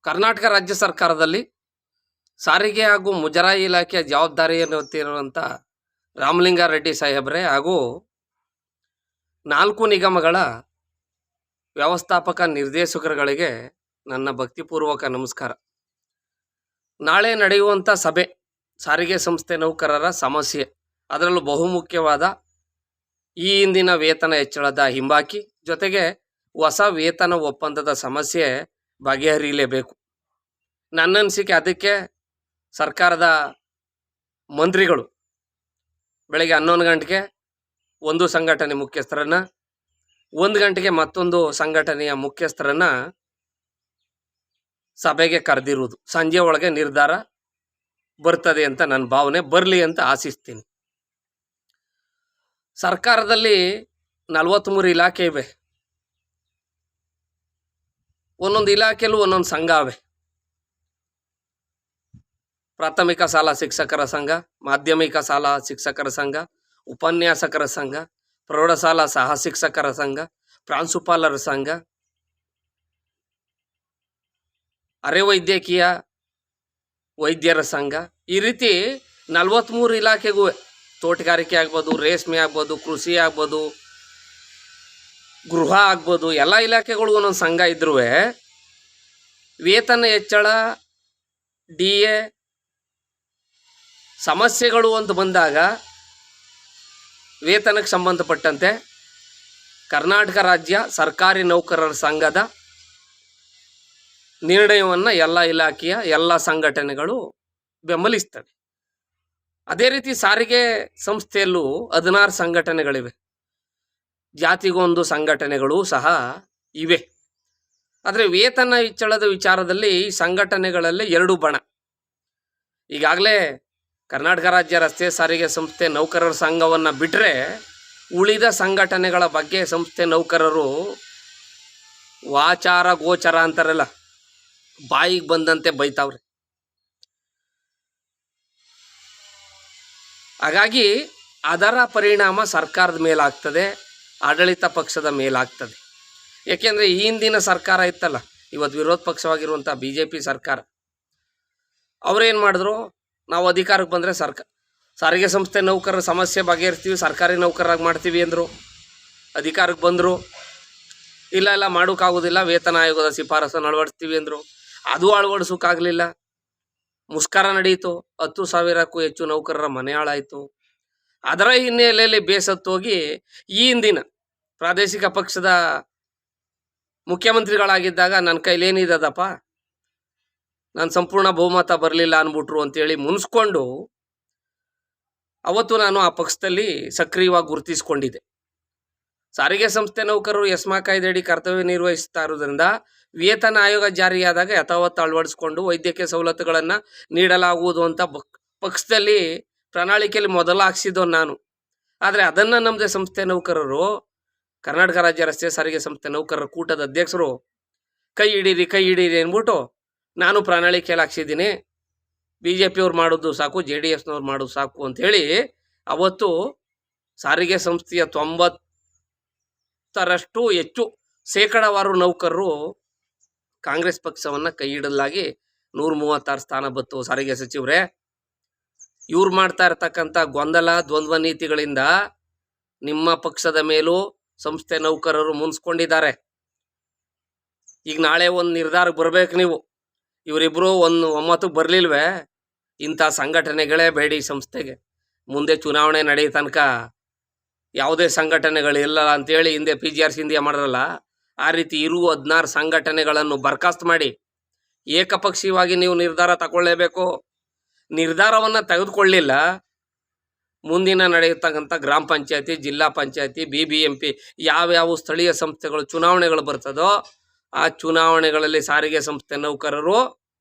ಕರ್ನಾಟಕ ರಾಜ್ಯ ಸರ್ಕಾರದಲ್ಲಿ ಸಾರಿಗೆ ಹಾಗೂ ಮುಜರಾಯಿ ಇಲಾಖೆಯ ಜವಾಬ್ದಾರಿಯನ್ನು ಹೊತ್ತಿರುವಂಥ ರಾಮಲಿಂಗಾರೆಡ್ಡಿ ಸಾಹೇಬ್ರೆ ಹಾಗೂ 4 ನಿಗಮಗಳ ವ್ಯವಸ್ಥಾಪಕ ನಿರ್ದೇಶಕರುಗಳಿಗೆ ನನ್ನ ಭಕ್ತಿಪೂರ್ವಕ ನಮಸ್ಕಾರ. ನಾಳೆ ನಡೆಯುವಂಥ ಸಭೆ ಸಾರಿಗೆ ಸಂಸ್ಥೆ ನೌಕರರ ಸಮಸ್ಯೆ, ಅದರಲ್ಲೂ ಬಹುಮುಖ್ಯವಾದ ಈ ಹಿಂದಿನ ವೇತನ ಹೆಚ್ಚಳದ ಹಿಂಬಾಕಿ ಜೊತೆಗೆ ಹೊಸ ವೇತನ ಒಪ್ಪಂದದ ಸಮಸ್ಯೆ ಬಗೆಹರಿಯಲೇಬೇಕು. ನನ್ನ ಅನಿಸಿಕೆ ಅದಕ್ಕೆ ಸರ್ಕಾರದ ಮಂತ್ರಿಗಳು ಬೆಳಗ್ಗೆ 11 ಗಂಟೆಗೆ ಒಂದು ಸಂಘಟನೆ ಮುಖ್ಯಸ್ಥರನ್ನು, 1 ಗಂಟೆಗೆ ಮತ್ತೊಂದು ಸಂಘಟನೆಯ ಮುಖ್ಯಸ್ಥರನ್ನು ಸಭೆಗೆ ಕರೆದಿರುವುದು. ಸಂಜೆ ಒಳಗೆ ನಿರ್ಧಾರ ಬರ್ತದೆ ಅಂತ ನನ್ನ ಭಾವನೆ, ಬರಲಿ ಅಂತ ಆಶಿಸ್ತೀನಿ. ಸರ್ಕಾರದಲ್ಲಿ 43 ಇಲಾಖೆ ಇವೆ. ಒಂದೊಂದು ಇಲಾಖೆಯಲ್ಲೂ ಒಂದೊಂದು ಸಂಘ ಅವೆ. ಪ್ರಾಥಮಿಕ ಶಾಲಾ ಶಿಕ್ಷಕರ ಸಂಘ, ಮಾಧ್ಯಮಿಕ ಶಾಲಾ ಶಿಕ್ಷಕರ ಸಂಘ, ಉಪನ್ಯಾಸಕರ ಸಂಘ, ಪ್ರೌಢಶಾಲಾ ಸಹ ಶಿಕ್ಷಕರ ಸಂಘ, ಪ್ರಾಂಶುಪಾಲರ ಸಂಘ, ಅರೆ ವೈದ್ಯಕೀಯ ವೈದ್ಯರ ಸಂಘ, ಈ ರೀತಿ 43 ಇಲಾಖೆಗೂ, ತೋಟಗಾರಿಕೆ ಆಗ್ಬೋದು, ರೇಷ್ಮೆ ಆಗ್ಬೋದು, ಕೃಷಿ ಆಗ್ಬೋದು, ಗೃಹ ಆಗ್ಬೋದು, ಎಲ್ಲ ಇಲಾಖೆಗಳಿಗೂ ಒಂದೊಂದು ಸಂಘ ಇದ್ರೂ ವೇತನ ಹೆಚ್ಚಳ, DA ಸಮಸ್ಯೆಗಳು ಅಂತ ಬಂದಾಗ ವೇತನಕ್ಕೆ ಸಂಬಂಧಪಟ್ಟಂತೆ ಕರ್ನಾಟಕ ರಾಜ್ಯ ಸರ್ಕಾರಿ ನೌಕರರ ಸಂಘದ ನಿರ್ಣಯವನ್ನು ಎಲ್ಲ ಇಲಾಖೆಯ ಎಲ್ಲ ಸಂಘಟನೆಗಳು ಬೆಂಬಲಿಸ್ತವೆ. ಅದೇ ರೀತಿ ಸಾರಿಗೆ ಸಂಸ್ಥೆಯಲ್ಲೂ 16 ಸಂಘಟನೆಗಳಿವೆ. ಜಾತಿಗೊಂದು ಸಂಘಟನೆಗಳು ಸಹ ಇವೆ. ಆದರೆ ವೇತನ ಹೆಚ್ಚಳದ ವಿಚಾರದಲ್ಲಿ ಈ ಸಂಘಟನೆಗಳಲ್ಲಿ 2 ಬಣ. ಈಗಾಗಲೇ ಕರ್ನಾಟಕ ರಾಜ್ಯ ರಸ್ತೆ ಸಾರಿಗೆ ಸಂಸ್ಥೆ ನೌಕರರ ಸಂಘವನ್ನು ಬಿಟ್ಟರೆ ಉಳಿದ ಸಂಘಟನೆಗಳ ಬಗ್ಗೆ ಸಂಸ್ಥೆ ನೌಕರರು ವಾಚಾರ ಗೋಚರ ಅಂತಾರಲ್ಲ, ಬಾಯಿಗೆ ಬಂದಂತೆ ಬೈತಾವ್ರೆ. ಹಾಗಾಗಿ ಅದರ ಪರಿಣಾಮ ಸರ್ಕಾರದ ಮೇಲಾಗ್ತದೆ, ಆಡಳಿತ ಪಕ್ಷದ ಮೇಲಾಗ್ತದೆ. ಏಕೆಂದರೆ ಈ ಹಿಂದಿನ ಸರ್ಕಾರ ಇತ್ತಲ್ಲ, ಇವತ್ತು ವಿರೋಧ ಪಕ್ಷವಾಗಿರುವಂಥ BJP ಸರ್ಕಾರ, ಅವರೇನು ಮಾಡಿದ್ರು, ನಾವು ಅಧಿಕಾರಕ್ಕೆ ಬಂದರೆ ಸಾರಿಗೆ ಸಂಸ್ಥೆ ನೌಕರರ ಸಮಸ್ಯೆ ಬಗೆಹರಿಸ್ತೀವಿ, ಸರ್ಕಾರಿ ನೌಕರರಾಗಿ ಮಾಡ್ತೀವಿ ಅಂದರು. ಅಧಿಕಾರಕ್ಕೆ ಬಂದರು, ಇಲ್ಲ ಮಾಡೋಕ್ಕಾಗೋದಿಲ್ಲ, ವೇತನ ಆಯೋಗದ ಶಿಫಾರಸನ್ನು ಅಳವಡಿಸ್ತೀವಿ ಅಂದರು. ಅದು ಅಳವಡಿಸೋಕ್ಕಾಗಲಿಲ್ಲ. ಮುಷ್ಕರ ನಡೆಯಿತು, 10,000ಕ್ಕೂ ಹೆಚ್ಚು ನೌಕರರ ಮನೆ ಹಾಳಾಯಿತು. ಅದರ ಹಿನ್ನೆಲೆಯಲ್ಲಿ ಬೇಸತ್ತೋಗಿ ಈ ಹಿಂದಿನ ಪ್ರಾದೇಶಿಕ ಪಕ್ಷದ ಮುಖ್ಯಮಂತ್ರಿಗಳಾಗಿದ್ದಾಗ ನನ್ನ ಕೈಲೇನಿದದಪ್ಪ, ನಾನು ಸಂಪೂರ್ಣ ಬಹುಮತ ಬರಲಿಲ್ಲ ಅಂದ್ಬಿಟ್ರು ಅಂತೇಳಿ ಮುನ್ಸ್ಕೊಂಡು ಅವತ್ತು ನಾನು ಆ ಪಕ್ಷದಲ್ಲಿ ಸಕ್ರಿಯವಾಗಿ ಗುರುತಿಸಿಕೊಂಡಿದ್ದೆ. ಸಾರಿಗೆ ಸಂಸ್ಥೆ ನೌಕರರು ಎಸ್ಮಾ ಕಾಯ್ದೆಯಡಿ ಕರ್ತವ್ಯ ನಿರ್ವಹಿಸ್ತಾ ಇರೋದ್ರಿಂದ ವೇತನ ಆಯೋಗ ಜಾರಿಯಾದಾಗ ಯಥಾವತ್ತು ಅಳವಡಿಸ್ಕೊಂಡು ವೈದ್ಯಕೀಯ ಸವಲತ್ತುಗಳನ್ನು ನೀಡಲಾಗುವುದು ಅಂತ ಪಕ್ಷದಲ್ಲಿ ಪ್ರಣಾಳಿಕೆಯಲ್ಲಿ ಮೊದಲು ಹಾಕ್ಸಿದ್ದು ನಾನು. ಆದರೆ ಅದನ್ನು ನಮ್ಮದೇ ಸಂಸ್ಥೆ ನೌಕರರು, ಕರ್ನಾಟಕ ರಾಜ್ಯ ರಸ್ತೆ ಸಾರಿಗೆ ಸಂಸ್ಥೆ ನೌಕರರ ಕೂಟದ ಅಧ್ಯಕ್ಷರು ಕೈ ಹಿಡೀರಿ ಅಂದ್ಬಿಟ್ಟು ನಾನು ಪ್ರಣಾಳಿಕೆಯಲ್ಲಿ ಹಾಕ್ಸಿದ್ದೀನಿ, BJP ಅವ್ರು ಮಾಡೋದು ಸಾಕು, JDSನವ್ರು ಮಾಡೋದು ಸಾಕು ಅಂಥೇಳಿ ಅವತ್ತು ಸಾರಿಗೆ ಸಂಸ್ಥೆಯ 90ರಷ್ಟು ಹೆಚ್ಚು ಶೇಕಡಾವಾರು ನೌಕರರು ಕಾಂಗ್ರೆಸ್ ಪಕ್ಷವನ್ನು ಕೈ ಹಿಡಲಾಗಿ 136 ಸ್ಥಾನ ಬತ್ತು. ಸಾರಿಗೆ ಸಚಿವರೇ, ಇವ್ರು ಮಾಡ್ತಾ ಇರ್ತಕ್ಕಂಥ ಗೊಂದಲ ದ್ವಂದ್ವ ನೀತಿಗಳಿಂದ ನಿಮ್ಮ ಪಕ್ಷದ ಮೇಲೂ ಸಂಸ್ಥೆ ನೌಕರರು ಮುನ್ಸ್ಕೊಂಡಿದ್ದಾರೆ. ಈಗ ನಾಳೆ ಒಂದು ನಿರ್ಧಾರಕ್ಕೆ ಬರಬೇಕು ನೀವು. ಇವರಿಬ್ಬರು ಒಮ್ಮತ್ತು ಬರಲಿಲ್ವೇ, ಇಂಥ ಸಂಘಟನೆಗಳೇ ಬೇಡಿ ಸಂಸ್ಥೆಗೆ. ಮುಂದೆ ಚುನಾವಣೆ ನಡೆಯ ತನಕ ಯಾವುದೇ ಸಂಘಟನೆಗಳಿಲ್ಲ ಅಂತೇಳಿ ಹಿಂದೆ PGR ಸಿಂಧಿಯಾ ಮಾಡಿದ್ರಲ್ಲ, ಆ ರೀತಿ ಇರುವ 16 ಸಂಘಟನೆಗಳನ್ನು ಬರ್ಖಾಸ್ತು ಮಾಡಿ ಏಕಪಕ್ಷೀಯವಾಗಿ ನೀವು ನಿರ್ಧಾರ ತಗೊಳ್ಳೇಬೇಕು. ನಿರ್ಧಾರವನ್ನು ತೆಗೆದುಕೊಳ್ಳಿಲ್ಲ, ಮುಂದಿನ ನಡೆಯತಕ್ಕಂಥ ಗ್ರಾಮ ಪಂಚಾಯತಿ, ಜಿಲ್ಲಾ ಪಂಚಾಯತಿ, BBMP ಯಾವ್ಯಾವ ಸ್ಥಳೀಯ ಸಂಸ್ಥೆಗಳು ಚುನಾವಣೆಗಳು ಬರ್ತದೋ ಆ ಚುನಾವಣೆಗಳಲ್ಲಿ ಸಾರಿಗೆ ಸಂಸ್ಥೆ ನೌಕರರು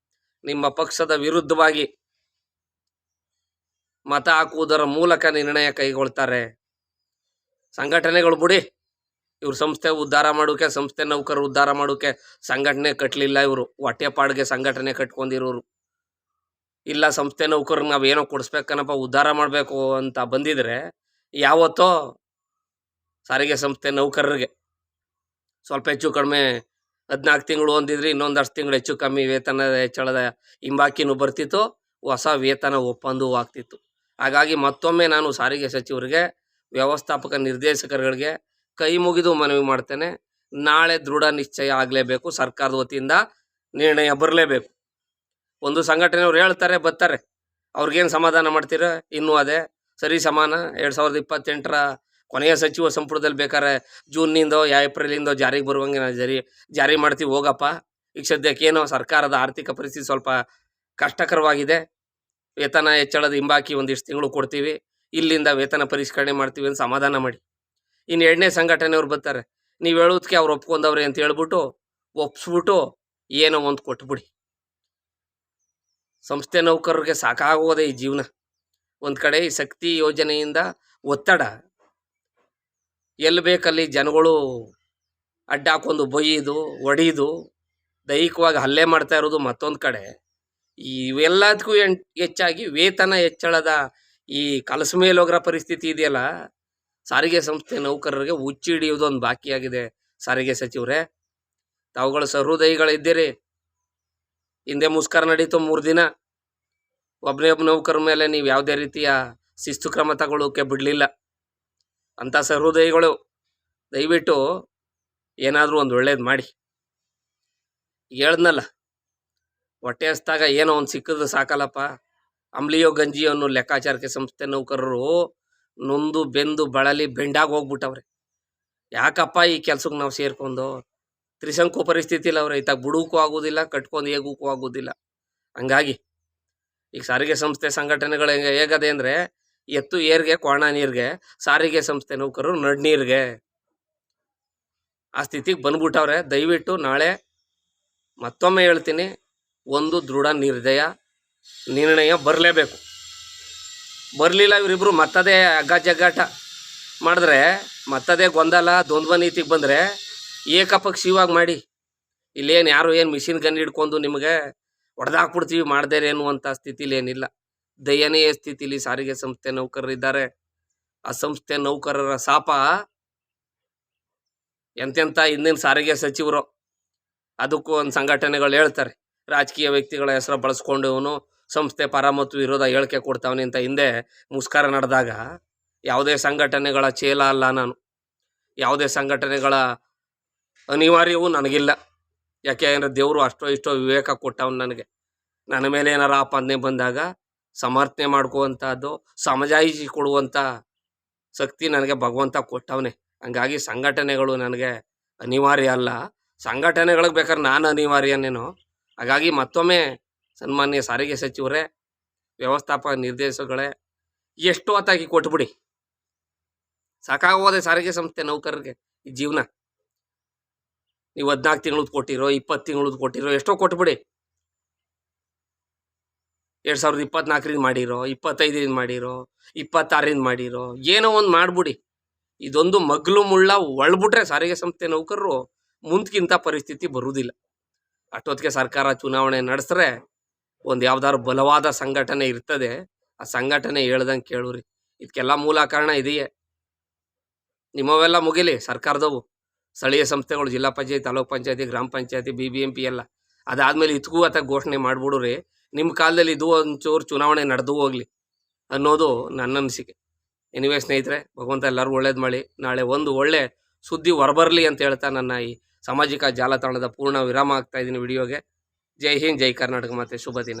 ನಿಮ್ಮ ಪಕ್ಷದ ವಿರುದ್ಧವಾಗಿ ಮತ ಹಾಕುವುದರ ಮೂಲಕ ನಿರ್ಣಯ ಕೈಗೊಳ್ತಾರೆ. ಸಂಘಟನೆಗಳು ಬಿಡಿ, ಇವ್ರ ಸಂಸ್ಥೆ ಉದ್ಧಾರ ಮಾಡೋಕೆ, ಸಂಸ್ಥೆ ನೌಕರರು ಉದ್ಧಾರ ಮಾಡೋಕೆ ಸಂಘಟನೆ ಕಟ್ಟಲಿಲ್ಲ. ಇವರು ಹೊಟ್ಟೆಪಾಡಿಗೆ ಸಂಘಟನೆ ಕಟ್ಕೊಂಡಿರೋರು. ಇಲ್ಲ, ಸಂಸ್ಥೆ ನೌಕರರಿಗೆ ನಾವೇನೋ ಕೊಡಿಸ್ಬೇಕನ್ನಪ್ಪ, ಉದ್ಧಾರ ಮಾಡಬೇಕು ಅಂತ ಬಂದಿದ್ರೆ ಯಾವತ್ತೋ ಸಾರಿಗೆ ಸಂಸ್ಥೆ ನೌಕರರಿಗೆ ಸ್ವಲ್ಪ ಹೆಚ್ಚು ಕಡಿಮೆ 14 ತಿಂಗಳು ಹೊಂದಿದ್ರೆ ಇನ್ನೊಂದಷ್ಟು ತಿಂಗಳು ಹೆಚ್ಚು ಕಮ್ಮಿ ವೇತನ ಹೆಚ್ಚಳದ ಹಿಂಬಾಕಿನೂ ಬರ್ತಿತ್ತು, ಹೊಸ ವೇತನ ಒಪ್ಪಂದವೂ ಆಗ್ತಿತ್ತು. ಹಾಗಾಗಿ ಮತ್ತೊಮ್ಮೆ ನಾನು ಸಾರಿಗೆ ಸಚಿವರಿಗೆ, ವ್ಯವಸ್ಥಾಪಕ ನಿರ್ದೇಶಕರುಗಳಿಗೆ ಕೈ ಮುಗಿದು ಮನವಿ ಮಾಡ್ತೇನೆ. ನಾಳೆ ದೃಢ ನಿಶ್ಚಯ ಆಗಲೇಬೇಕು. ಸರ್ಕಾರದ ವತಿಯಿಂದ ನಿರ್ಣಯ ಬರಲೇಬೇಕು. ಒಂದು ಸಂಘಟನೆಯವ್ರು ಹೇಳ್ತಾರೆ, ಬರ್ತಾರೆ, ಅವ್ರಿಗೇನು ಸಮಾಧಾನ ಮಾಡ್ತೀರ? ಇನ್ನೂ ಅದೇ ಸರಿ ಸಮಾನ. 2028ರ ಕೊನೆಯ ಸಚಿವ ಸಂಪುಟದಲ್ಲಿ ಬೇಕಾದ್ರೆ ಜೂನ್ನಿಂದೋ ಏಪ್ರಿಲಿಂದೋ ಜಾರಿಗೆ ಬರುವಂಗೆ ನಾವು ಜಾರಿ ಮಾಡ್ತೀವಿ, ಹೋಗಪ್ಪ. ಈಗ ಸದ್ಯಕ್ಕೇನೋ ಸರ್ಕಾರದ ಆರ್ಥಿಕ ಪರಿಸ್ಥಿತಿ ಸ್ವಲ್ಪ ಕಷ್ಟಕರವಾಗಿದೆ. ವೇತನ ಹೆಚ್ಚಳದ ಹಿಂಬಾಕಿ ಒಂದಿಷ್ಟು ತಿಂಗಳು ಕೊಡ್ತೀವಿ, ಇಲ್ಲಿಂದ ವೇತನ ಪರಿಷ್ಕರಣೆ ಮಾಡ್ತೀವಿ ಅಂತ ಸಮಾಧಾನ ಮಾಡಿ. ಇನ್ನು 2ನೇ ಸಂಘಟನೆಯವ್ರು ಬರ್ತಾರೆ, ನೀವು ಹೇಳೋದಕ್ಕೆ ಅವ್ರು ಒಪ್ಕೊಂಡವ್ರೆ ಅಂತ ಹೇಳ್ಬಿಟ್ಟು ಒಪ್ಸ್ಬಿಟ್ಟು ಏನೋ ಒಂದು ಕೊಟ್ಬಿಡಿ. ಸಂಸ್ಥೆ ನೌಕರರಿಗೆ ಸಾಕಾಗೋದೆ ಈ ಜೀವನ. ಒಂದು ಕಡೆ ಈ ಶಕ್ತಿ ಯೋಜನೆಯಿಂದ ಒತ್ತಡ, ಎಲ್ಲಿ ಬೇಕಲ್ಲಿ ಜನಗಳು ಅಡ್ಡ ಹಾಕೊಂಡು ಬೊಯ್ಯೋದು, ಹೊಡೆಯೋದು, ದೈಹಿಕವಾಗಿ ಹಲ್ಲೆ ಮಾಡ್ತಾ ಇರೋದು ಮತ್ತೊಂದು ಕಡೆ. ಇವೆಲ್ಲದಕ್ಕೂ ಹೆಚ್ಚಾಗಿ ವೇತನ ಹೆಚ್ಚಳದ ಈ ಕಲಸ ಮೇಲೆ ಹೋಗೋ ಪರಿಸ್ಥಿತಿ ಇದೆಯಲ್ಲ, ಸಾರಿಗೆ ಸಂಸ್ಥೆ ನೌಕರರಿಗೆ ಹುಚ್ಚಿ ಹಿಡಿಯೋದು ಒಂದು ಬಾಕಿಯಾಗಿದೆ. ಸಾರಿಗೆ ಸಚಿವರೇ, ತಾವುಗಳು ಸಹೃದಯಿಗಳಿದ್ದೀರಿ. ಹಿಂದೆ ಮುಷ್ಕರ ನಡೀತು 3 ದಿನ. ಒಬ್ಬನೇ ನೌಕರ ಮೇಲೆ ನೀವು ಯಾವುದೇ ರೀತಿಯ ಶಿಸ್ತು ಕ್ರಮ ತಗೊಳ್ಳೋಕೆ ಬಿಡಲಿಲ್ಲ. ಅಂಥ ಸಹೃದಯಿಗಳು, ದಯವಿಟ್ಟು ಏನಾದರೂ ಒಂದು ಒಳ್ಳೇದು ಮಾಡಿ. ಹೇಳ್ದನಲ್ಲ, ಹೊಟ್ಟೆ ಹಸ್ದಾಗ ಏನೋ ಒಂದು ಸಿಕ್ಕಿದ್ರೆ ಸಾಕಲ್ಲಪ್ಪ. ಅಂಬ್ಲಿಯೋ ಗಂಜಿಯೋ ಅನ್ನೋ ಲೆಕ್ಕಾಚಾರಕ್ಕೆ ಸಂಸ್ಥೆ ನೌಕರರು ನೊಂದು ಬೆಂದು ಬಳಲಿ ಬೆಂಡಾಗಿ ಹೋಗ್ಬಿಟ್ಟವ್ರೆ. ಯಾಕಪ್ಪ ಈ ಕೆಲ್ಸಕ್ಕೆ ನಾವು ಸೇರ್ಕೊಂಡು? ತ್ರಿಶಂಕು ಪರಿಸ್ಥಿತಿ ಇಲ್ಲ ಅವ್ರೆ. ಇತ್ತಾಗ ಬಿಡೋಕ್ಕೂ ಆಗೋದಿಲ್ಲ, ಕಟ್ಕೊಂಡು ಹೇಗೋಕ್ಕೂ ಆಗೋದಿಲ್ಲ. ಹಂಗಾಗಿ ಈಗ ಸಾರಿಗೆ ಸಂಸ್ಥೆ ಸಂಘಟನೆಗಳು ಹೇಗದೆ ಅಂದರೆ, ಎತ್ತು ಏರ್ಗೆ ಕೋಣ ನೀರಿಗೆ, ಸಾರಿಗೆ ಸಂಸ್ಥೆ ನೌಕರರು ನಡ್ನೀರಿಗೆ ಆ ಸ್ಥಿತಿಗೆ ಬಂದ್ಬಿಟ್ಟವ್ರೆ. ದಯವಿಟ್ಟು ನಾಳೆ ಮತ್ತೊಮ್ಮೆ ಹೇಳ್ತೀನಿ, ಒಂದು ದೃಢ ನಿರ್ಣಯ ಬರಲೇಬೇಕು. ಬರಲಿಲ್ಲ ಇವರಿಬ್ಬರು ಮತ್ತದೇ ಜಗ್ಗಾಟ ಮಾಡಿದ್ರೆ, ಮತ್ತದೇ ಗೊಂದಲ ದ್ವಂದ್ವ ನೀತಿಗೆ ಬಂದರೆ ಏಕಪಕ್ಷೀಯವಾಗಿ ಮಾಡಿ. ಇಲ್ಲೇನು ಯಾರು ಏನು ಮಿಷಿನ್ ಗನ್ ಹಿಡ್ಕೊಂಡು ನಿಮಗೆ ಹೊಡೆದಾಕ್ಬಿಡ್ತೀವಿ ಮಾಡ್ದೇರೆ ಅನ್ನುವಂಥ ಸ್ಥಿತಿಲಿ ಏನಿಲ್ಲ. ದಯನೀಯ ಸ್ಥಿತಿಲಿ ಸಾರಿಗೆ ಸಂಸ್ಥೆ ನೌಕರರಿದ್ದಾರೆ. ಆ ಸಂಸ್ಥೆ ನೌಕರರ ಶಾಪ ಎಂತೆಂಥ ಹಿಂದಿನ ಸಾರಿಗೆ ಸಚಿವರು. ಅದಕ್ಕೂ ಒಂದು ಸಂಘಟನೆಗಳು ಹೇಳ್ತಾರೆ, ರಾಜಕೀಯ ವ್ಯಕ್ತಿಗಳ ಹೆಸರು ಬಳಸ್ಕೊಂಡು ಇವನು ಸಂಸ್ಥೆ ಪರ ಮತ್ತು ವಿರೋಧ ಹೇಳಿಕೆ ಕೊಡ್ತಾವನೆ ಅಂತ ಹಿಂದೆ ಮುಷ್ಕರ ನಡೆದಾಗ ಯಾವುದೇ ಸಂಘಟನೆಗಳ ಚೇಲ ಅಲ್ಲ ನಾನು, ಯಾವುದೇ ಸಂಘಟನೆಗಳ ಅನಿವಾರ್ಯವೂ ನನಗಿಲ್ಲ. ಯಾಕೆ ಅಂದರೆ ದೇವರು ಅಷ್ಟೋ ಇಷ್ಟೋ ವಿವೇಕ ಕೊಟ್ಟವನು ನನಗೆ. ನನ್ನ ಮೇಲೆ ಏನಾರ ಆಪಾದನೆ ಬಂದಾಗ ಸಮರ್ಥನೆ ಮಾಡ್ಕೋವಂಥದ್ದು, ಸಮಜಾಯಿಷಿ ಕೊಡುವಂಥ ಶಕ್ತಿ ನನಗೆ ಭಗವಂತ ಕೊಟ್ಟವನೇ. ಹಂಗಾಗಿ ಸಂಘಟನೆಗಳು ನನಗೆ ಅನಿವಾರ್ಯ ಅಲ್ಲ. ಸಂಘಟನೆಗಳಿಗೆ ಬೇಕಾದ್ರೆ ನಾನು ಅನಿವಾರ್ಯನೇನೋ. ಹಾಗಾಗಿ ಮತ್ತೊಮ್ಮೆ ಸನ್ಮಾನ್ಯ ಸಾರಿಗೆ ಸಚಿವರೇ, ವ್ಯವಸ್ಥಾಪಕ ನಿರ್ದೇಶಕಗಳೇ, ಎಷ್ಟು ಹೊತ್ತಾಗಿ ಕೊಟ್ಬಿಡಿ. ಸಾಕಾಗೋದೆ ಸಾರಿಗೆ ಸಂಸ್ಥೆ ನೌಕರರಿಗೆ ಈ ಜೀವನ. ನೀವು 14 ತಿಂಗಳದ್ದು ಕೊಟ್ಟಿರೋ, 20 ತಿಂಗಳದ್ದು ಕೊಟ್ಟಿರೋ, ಎಷ್ಟೋ ಕೊಟ್ಬಿಡಿ. 2024ರಿಂದ ಮಾಡಿರೋ, 25ರಿಂದ ಮಾಡಿರೋ, 26ರಿಂದ ಮಾಡಿರೋ, ಏನೋ ಒಂದು ಮಾಡಿಬಿಡಿ. ಇದೊಂದು ಮಗ್ಲು ಮುಳ್ಳ ಒಳ್ಬಿಟ್ರೆ ಸಾರಿಗೆ ಸಂಸ್ಥೆ ನೌಕರರು ಮುಂದಕ್ಕಿಂತ ಪರಿಸ್ಥಿತಿ ಬರುವುದಿಲ್ಲ. ಅಷ್ಟೊತ್ತಿಗೆ ಸರ್ಕಾರ ಚುನಾವಣೆ ನಡೆಸಿದ್ರೆ ಒಂದು ಯಾವ್ದಾದ್ರು ಬಲವಾದ ಸಂಘಟನೆ ಇರ್ತದೆ, ಆ ಸಂಘಟನೆ ಹೇಳ್ದಂಗೆ ಕೇಳುರಿ. ಇದಕ್ಕೆಲ್ಲ ಮೂಲ ಕಾರಣ ಇದೆಯೇ. ನಿಮ್ಮವೆಲ್ಲ ಮುಗಿಲಿ ಸರ್ಕಾರದವು, ಸ್ಥಳೀಯ ಸಂಸ್ಥೆಗಳು, ಜಿಲ್ಲಾ ಪಂಚಾಯತಿ, ತಾಲೂಕ್ ಪಂಚಾಯತಿ, ಗ್ರಾಮ ಪಂಚಾಯತಿ, BBMP ಎಲ್ಲ. ಅದಾದಮೇಲೆ ಇದಕ್ಕೂ ಅಥವಾ ಘೋಷಣೆ ಮಾಡಿಬಿಡ್ರಿ. ನಿಮ್ಮ ಕಾಲದಲ್ಲಿ ಇದು ಒಂಚೂರು ಚುನಾವಣೆ ನಡೆದು ಹೋಗಲಿ ಅನ್ನೋದು ನನ್ನ ಅನಿಸಿಕೆ. ಎನಿವೇ ಸ್ನೇಹಿತರೆ, ಭಗವಂತ ಎಲ್ಲರೂ ಒಳ್ಳೇದು ಮಾಡಿ ನಾಳೆ ಒಂದು ಒಳ್ಳೆ ಸುದ್ದಿ ಹೊರಬರಲಿ ಅಂತ ಹೇಳ್ತಾ ನನ್ನ ಈ ಸಾಮಾಜಿಕ ಜಾಲತಾಣದ ಪೂರ್ಣ ವಿರಾಮ ಆಗ್ತಾ ಇದ್ದೀನಿ ವಿಡಿಯೋಗೆ. ಜೈ ಹಿಂದ್, ಜೈ ಕರ್ನಾಟಕ ಮಾತೆ, ಶುಭ ದಿನ.